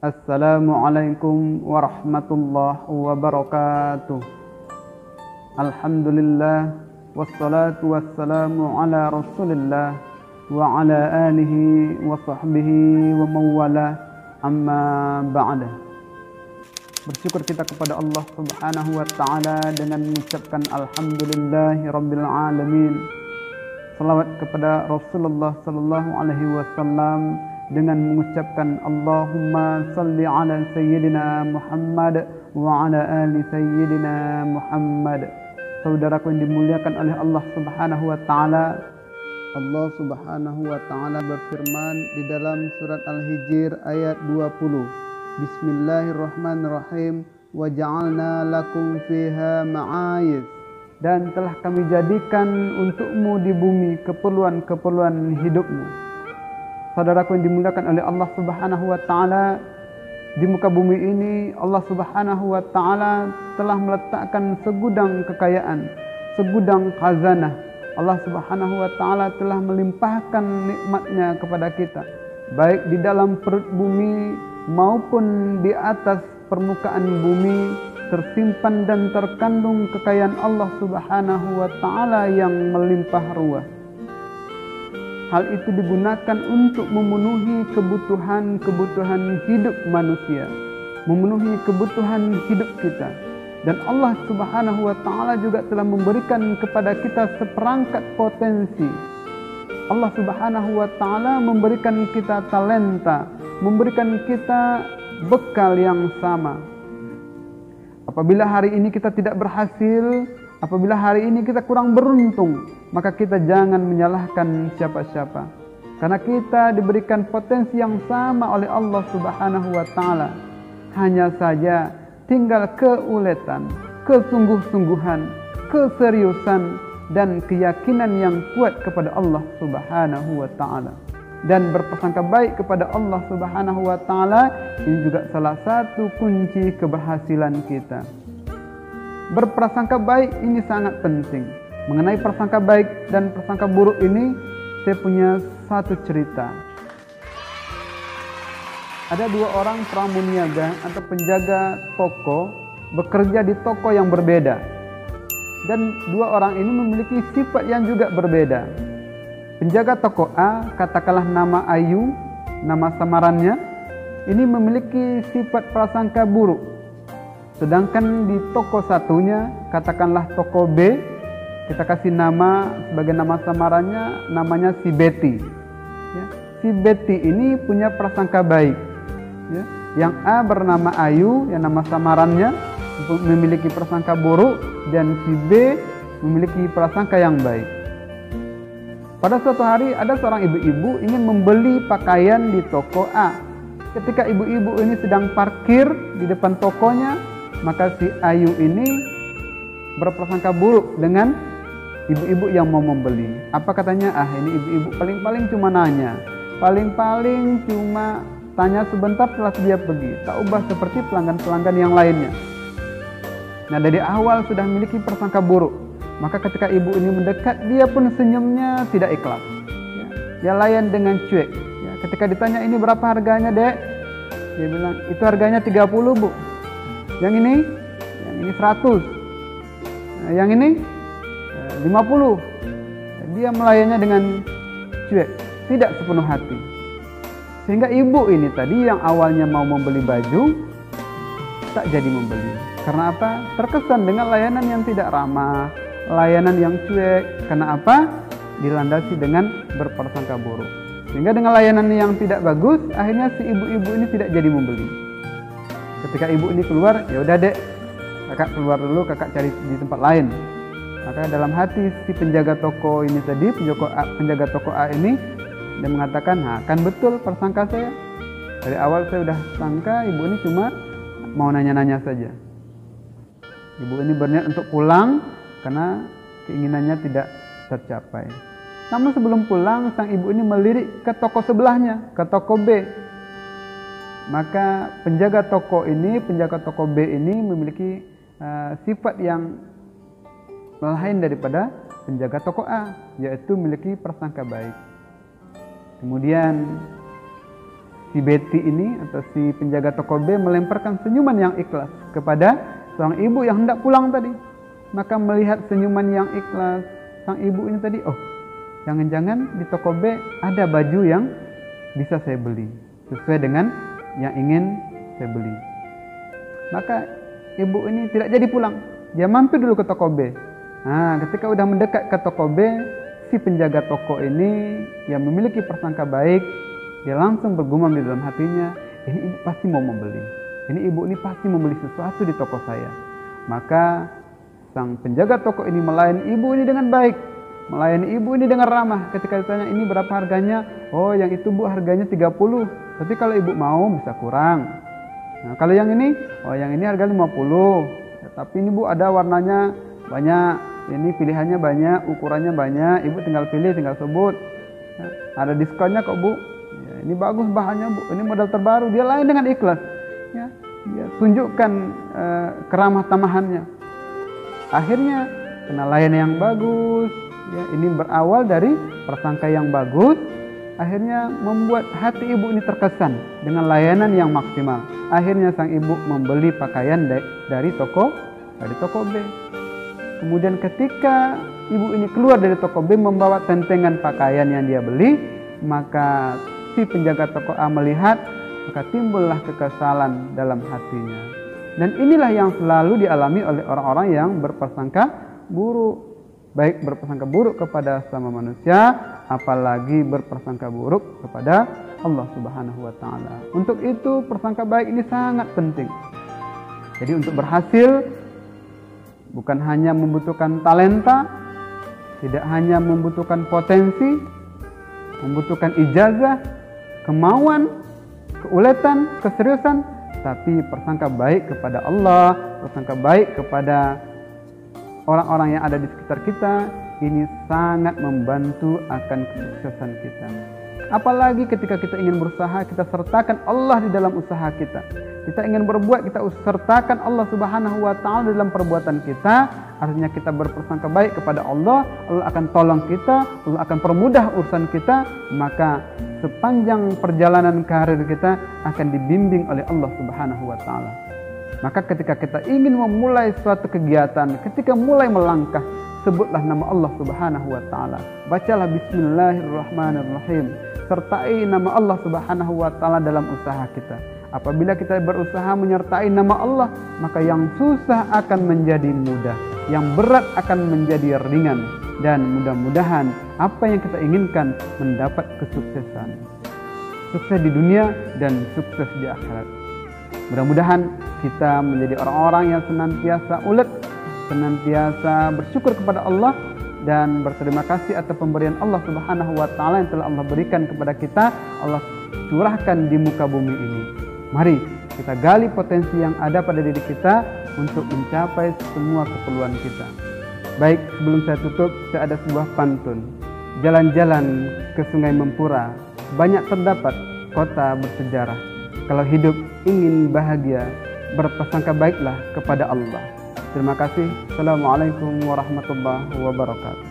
Assalamualaikum warahmatullahi wabarakatuh. Alhamdulillah, wassalatu wassalamu ala rasulillah wa ala alihi wa sahbihi wa mawala, amma ba'da. Bersyukur kita kepada Allah subhanahu wa ta'ala dengan mengucapkan alhamdulillahi rabbil alamin. Salawat kepada Rasulullah sallallahu alaihi wasallam dengan mengucapkan Allahumma salli ala sayyidina Muhammad wa ala ali sayyidina Muhammad. Saudaraku yang dimuliakan oleh Allah subhanahu wa ta'ala, Allah subhanahu wa ta'ala berfirman di dalam surat Al-Hijr ayat 20. Bismillahirrahmanirrahim. Wa ja'alna lakum fiha ma'ayiz. Dan telah kami jadikan untukmu di bumi keperluan-keperluan hidupmu. Saudaraku yang dimuliakan oleh Allah subhanahu wa ta'ala, di muka bumi ini Allah subhanahu wa ta'ala telah meletakkan segudang kekayaan, segudang khazanah. Allah subhanahu wa ta'ala telah melimpahkan nikmatnya kepada kita, baik di dalam perut bumi maupun di atas permukaan bumi. Tersimpan dan terkandung kekayaan Allah subhanahu wa ta'ala yang melimpah ruah. Hal itu digunakan untuk memenuhi kebutuhan-kebutuhan hidup manusia, memenuhi kebutuhan hidup kita. Dan Allah subhanahu wa ta'ala juga telah memberikan kepada kita seperangkat potensi. Allah subhanahu wa ta'ala memberikan kita talenta, memberikan kita bekal yang sama. Apabila hari ini kita tidak berhasil, apabila hari ini kita kurang beruntung, maka kita jangan menyalahkan siapa-siapa. Karena kita diberikan potensi yang sama oleh Allah subhanahu wa ta'ala. Hanya saja tinggal keuletan, kesungguh-sungguhan, keseriusan, dan keyakinan yang kuat kepada Allah subhanahu wa ta'ala. Dan berprasangka baik kepada Allah subhanahu wa ta'ala, ini juga salah satu kunci keberhasilan kita. Berprasangka baik ini sangat penting. Mengenai prasangka baik dan prasangka buruk ini, saya punya satu cerita. Ada dua orang pramuniaga atau penjaga toko bekerja di toko yang berbeda. Dan dua orang ini memiliki sifat yang juga berbeda. Penjaga toko A, katakanlah nama Ayu, nama samarannya, ini memiliki sifat prasangka buruk. Sedangkan di toko satunya, katakanlah toko B, kita kasih nama sebagai nama samarannya, namanya si Betty. Ya, si Betty ini punya prasangka baik. Ya, yang A bernama Ayu, yang nama samarannya memiliki prasangka buruk, dan si B memiliki prasangka yang baik. Pada suatu hari ada seorang ibu-ibu ingin membeli pakaian di toko A. Ketika ibu-ibu ini sedang parkir di depan tokonya, maka si Ayu ini berprasangka buruk dengan ibu-ibu yang mau membeli. Apa katanya? Ini ibu-ibu paling-paling cuma nanya, paling-paling cuma tanya sebentar setelah dia pergi. Tak ubah seperti pelanggan-pelanggan yang lainnya. Nah, dari awal sudah memiliki prasangka buruk. Maka ketika ibu ini mendekat, dia pun senyumnya tidak ikhlas. Dia layan dengan cuek. Ya, ketika ditanya, ini berapa harganya, Dek? Dia bilang, itu harganya 30, Bu. Yang ini 100. Nah, yang ini 50. Dia melayaninya dengan cuek, tidak sepenuh hati. Sehingga ibu ini tadi yang awalnya mau membeli baju, tak jadi membeli. Karena apa? Terkesan dengan layanan yang tidak ramah, layanan yang cuek. Karena apa? Dilandasi dengan berprasangka buruk. Sehingga dengan layanan yang tidak bagus, akhirnya si ibu-ibu ini tidak jadi membeli. Ketika ibu ini keluar, ya udah, Dek, kakak keluar dulu, kakak cari di tempat lain. Maka dalam hati si penjaga toko ini tadi, penjaga toko A ini, dia mengatakan, kan betul prasangka saya. Dari awal saya udah sangka ibu ini cuma mau nanya-nanya saja. Ibu ini berniat untuk pulang karena keinginannya tidak tercapai. Namun sebelum pulang, sang ibu ini melirik ke toko sebelahnya, ke toko B. Maka penjaga toko B ini memiliki sifat yang lain daripada penjaga toko A, yaitu memiliki prasangka baik. Kemudian si Betty ini atau si penjaga toko B melemparkan senyuman yang ikhlas kepada seorang ibu yang hendak pulang tadi. Maka melihat senyuman yang ikhlas sang ibu ini tadi, oh jangan-jangan di toko B ada baju yang bisa saya beli sesuai dengan yang ingin saya beli. Maka ibu ini tidak jadi pulang, dia mampir dulu ke toko B. Nah, ketika udah mendekat ke toko B, si penjaga toko ini yang memiliki prasangka baik, dia langsung bergumam di dalam hatinya, ini ibu pasti mau membeli. Ini ibu ini pasti membeli sesuatu di toko saya. Maka sang penjaga toko ini melayani ibu ini dengan baik, melayani ibu ini dengan ramah. Ketika ditanya ini berapa harganya, oh yang itu bu harganya 30, tapi kalau ibu mau bisa kurang. Nah kalau yang ini, oh yang ini harga 50, ya, tapi ini bu ada warnanya banyak, ini pilihannya banyak, ukurannya banyak, ibu tinggal pilih, tinggal sebut. Ya, ada diskonnya kok bu, ya, ini bagus bahannya bu, ini model terbaru. Dia layan dengan ikhlas, ya, dia tunjukkan keramah tamahannya. Akhirnya kena layan yang bagus, ya, ini berawal dari prasangka yang bagus. Akhirnya membuat hati ibu ini terkesan dengan layanan yang maksimal. Akhirnya sang ibu membeli pakaian dari toko B. Kemudian ketika ibu ini keluar dari toko B membawa tentengan pakaian yang dia beli, maka si penjaga toko A melihat, maka timbullah kekesalan dalam hatinya. Dan inilah yang selalu dialami oleh orang-orang yang berprasangka buruk. Baik berprasangka buruk kepada sesama manusia, apalagi berprasangka buruk kepada Allah Subhanahu wa Ta'ala. Untuk itu prasangka baik ini sangat penting. Jadi untuk berhasil bukan hanya membutuhkan talenta, tidak hanya membutuhkan potensi, membutuhkan ijazah, kemauan, keuletan, keseriusan, tapi prasangka baik kepada Allah, prasangka baik kepada orang-orang yang ada di sekitar kita, ini sangat membantu akan kesuksesan kita. Apalagi ketika kita ingin berusaha, kita sertakan Allah di dalam usaha kita. Kita ingin berbuat, kita sertakan Allah Subhanahu wa Ta'ala dalam perbuatan kita. Artinya kita berprasangka baik kepada Allah, Allah akan tolong kita, Allah akan permudah urusan kita. Maka sepanjang perjalanan karir kita akan dibimbing oleh Allah Subhanahu wa Ta'ala. Maka ketika kita ingin memulai suatu kegiatan, ketika mulai melangkah, sebutlah nama Allah Subhanahu wa Ta'ala. Bacalah Bismillahirrahmanirrahim. Sertai nama Allah Subhanahu wa Ta'ala dalam usaha kita. Apabila kita berusaha menyertai nama Allah, maka yang susah akan menjadi mudah, yang berat akan menjadi ringan. Dan mudah-mudahan apa yang kita inginkan mendapat kesuksesan. Sukses di dunia dan sukses di akhirat. Mudah-mudahan kita menjadi orang-orang yang senantiasa ulet, senantiasa bersyukur kepada Allah dan berterima kasih atas pemberian Allah Subhanahu wa Ta'ala yang telah Allah berikan kepada kita, Allah curahkan di muka bumi ini. Mari kita gali potensi yang ada pada diri kita untuk mencapai semua keperluan kita. Baik, sebelum saya tutup, saya ada sebuah pantun. Jalan-jalan ke Sungai Mempura, banyak terdapat kota bersejarah. Kalau hidup ingin bahagia, berprasangka baiklah kepada Allah. Terima kasih. Assalamualaikum warahmatullahi wabarakatuh.